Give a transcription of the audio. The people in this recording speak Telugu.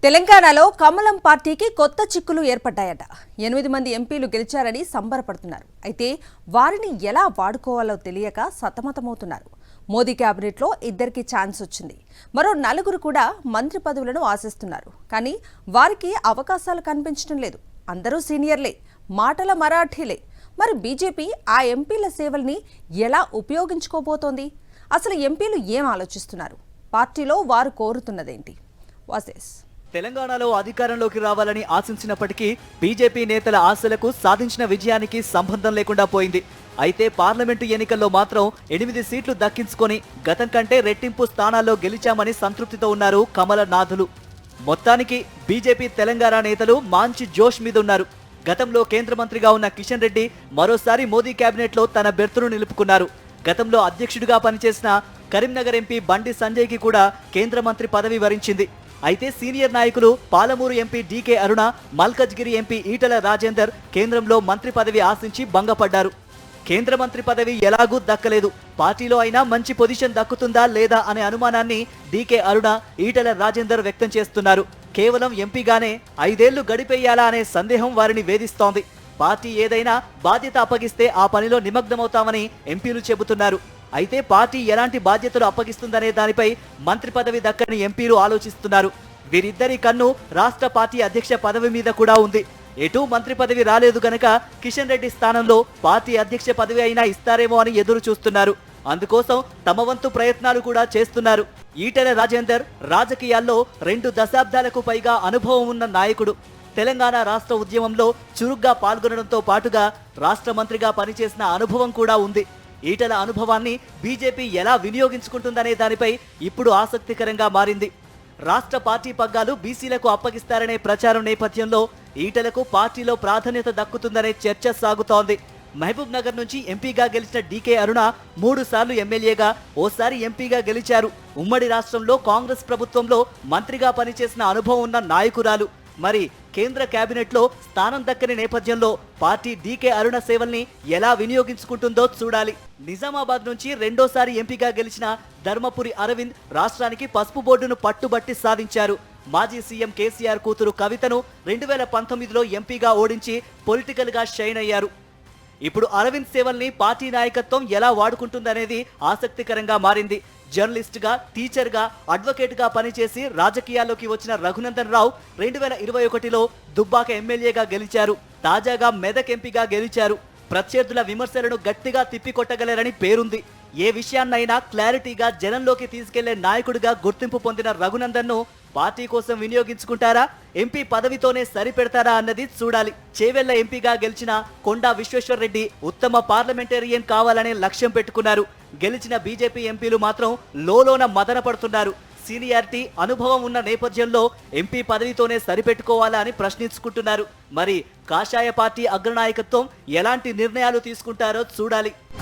తెలంగాణలో కమలం పార్టీకి కొత్త చిక్కులు ఏర్పడ్డాయట. 8 మంది ఎంపీలు గెలిచారని సంబరపడుతున్నారు. అయితే వారిని ఎలా వాడుకోవాలో తెలియక సతమతమవుతున్నారు. మోదీ కేబినెట్లో ఇద్దరికి ఛాన్స్ వచ్చింది. మరో 4 కూడా మంత్రి పదవులను ఆశిస్తున్నారు. కానీ వారికి అవకాశాలు కనిపించడం లేదు. అందరూ సీనియర్లే, మాటల మరాఠీలే. మరి బీజేపీ ఆ ఎంపీల సేవల్ని ఎలా ఉపయోగించుకోబోతోంది? అసలు ఎంపీలు ఏం ఆలోచిస్తున్నారు? పార్టీలో వారు కోరుతున్నదేంటి? వాసెస్ తెలంగాణలో అధికారంలోకి రావాలని ఆశించినప్పటికీ బీజేపీ నేతల ఆశలకు సాధించిన విజయానికి సంబంధం లేకుండా పోయింది. అయితే పార్లమెంటు ఎన్నికల్లో మాత్రం 8 సీట్లు దక్కించుకొని గతం కంటే రెట్టింపు స్థానాల్లో గెలిచామని సంతృప్తితో ఉన్నారు కమలనాథులు. మొత్తానికి బీజేపీ తెలంగాణ నేతలు మంచి జోష్ మీద ఉన్నారు. గతంలో కేంద్ర మంత్రిగా ఉన్న కిషన్ రెడ్డి మరోసారి మోదీ కేబినెట్లో తన బెర్తును నిలుపుకున్నారు. గతంలో అధ్యక్షుడిగా పనిచేసిన కరీంనగర్ ఎంపీ బండి సంజయ్కి కూడా కేంద్ర మంత్రి పదవి వరించింది. అయితే సీనియర్ నాయకులు పాలమూరు ఎంపీ డీకే అరుణ, మల్కజ్గిరి ఎంపీ ఈటల రాజేందర్ కేంద్రంలో మంత్రి పదవి ఆశించి భంగపడ్డారు. కేంద్ర మంత్రి పదవి ఎలాగూ దక్కలేదు. పార్టీలో అయినా మంచి పొజిషన్ దక్కుతుందా లేదా అనే అనుమానాన్ని డీకే అరుణ, ఈటల రాజేందర్ వ్యక్తం చేస్తున్నారు. కేవలం ఎంపీగానే 5 ఏళ్లు గడిపేయాలా అనే సందేహం వారిని వేధిస్తోంది. పార్టీ ఏదైనా బాధ్యత అప్పగిస్తే ఆ పనిలో నిమగ్నమవుతామని ఎంపీలు చెబుతున్నారు. అయితే పార్టీ ఎలాంటి బాధ్యతలు అప్పగిస్తుందనే దానిపై మంత్రి పదవి దక్కని ఎంపీలు ఆలోచిస్తున్నారు. వీరిద్దరి కన్ను రాష్ట్ర పార్టీ అధ్యక్ష పదవి మీద కూడా ఉంది. ఎటూ మంత్రి పదవి రాలేదు గనక కిషన్ రెడ్డి స్థానంలో పార్టీ అధ్యక్ష పదవి అయినా ఇస్తారేమో అని ఎదురు చూస్తున్నారు. అందుకోసం తమ వంతు ప్రయత్నాలు కూడా చేస్తున్నారు. ఈటెల రాజేందర్ రాజకీయాల్లో 2 దశాబ్దాలకు పైగా అనుభవం ఉన్న నాయకుడు. తెలంగాణ రాష్ట్ర ఉద్యమంలో చురుగ్గా పాల్గొనడంతో పాటుగా రాష్ట్ర మంత్రిగా పనిచేసిన అనుభవం కూడా ఉంది. ఈటల అనుభవాన్ని బీజేపీ ఎలా వినియోగించుకుంటుందనే దానిపై ఇప్పుడు ఆసక్తికరంగా మారింది. రాష్ట్ర పార్టీ పగ్గాలు బీసీలకు అప్పగిస్తారనే ప్రచారం నేపథ్యంలో ఈటలకు పార్టీలో ప్రాధాన్యత దక్కుతుందనే చర్చ సాగుతోంది. మహబూబ్ నగర్ నుంచి ఎంపీగా గెలిచిన డీకే అరుణ 3 సార్లు ఎమ్మెల్యేగా, ఓసారి ఎంపీగా గెలిచారు. ఉమ్మడి రాష్ట్రంలో కాంగ్రెస్ ప్రభుత్వంలో మంత్రిగా పనిచేసిన అనుభవం ఉన్న నాయకురాలు. మరి కేంద్ర కేబినెట్లో స్థానం దక్కని నేపథ్యంలో పార్టీ డీకే అరుణ సేవల్ని ఎలా వినియోగించుకుంటుందో చూడాలి. నిజామాబాద్ నుంచి 2వ ఎంపీగా గెలిచిన ధర్మపురి అరవింద్ రాష్ట్రానికి పసుపు బోర్డును పట్టుబట్టి సాధించారు. మాజీ సీఎం కేసీఆర్ కూతురు కవితను 2019లో ఎంపీగా ఓడించి పొలిటికల్ గా షైన్ అయ్యారు. ఇప్పుడు అరవింద్ సేవల్ని పార్టీ నాయకత్వం ఎలా వాడుకుంటుందనేది ఆసక్తికరంగా మారింది. జర్నలిస్ట్గా, టీచర్గా, అడ్వకేట్గా పనిచేసి రాజకీయాల్లోకి వచ్చిన రఘునందన్ రావు 2021లో దుబ్బాక ఎమ్మెల్యేగా గెలిచారు. తాజాగా మెదక్ ఎంపీగా గెలిచారు. ప్రత్యర్థుల విమర్శలను గట్టిగా తిప్పికొట్టగలరని పేరుంది. ఏ విషయాన్నైనా క్లారిటీగా జనంలోకి తీసుకెళ్లే నాయకుడిగా గుర్తింపు పొందిన రఘునందన్ను పార్టీ కోసం వినియోగించుకుంటారా, ఎంపీ పదవితోనే సరిపెడతారా అన్నది చూడాలి. చేవెళ్ల ఎంపీగా గెలిచిన కొండా విశ్వేశ్వర్ రెడ్డి ఉత్తమ పార్లమెంటేరియన్ కావాలనే లక్ష్యం పెట్టుకున్నారు. గెలిచిన బీజేపీ ఎంపీలు మాత్రం లోలోన మదన పడుతున్నారు. సీనియారిటీ, అనుభవం ఉన్న నేపథ్యంలో ఎంపీ పదవితోనే సరిపెట్టుకోవాలా అని ప్రశ్నించుకుంటున్నారు. మరి కాషాయ పార్టీ అగ్రనాయకత్వం ఎలాంటి నిర్ణయాలు తీసుకుంటారో చూడాలి.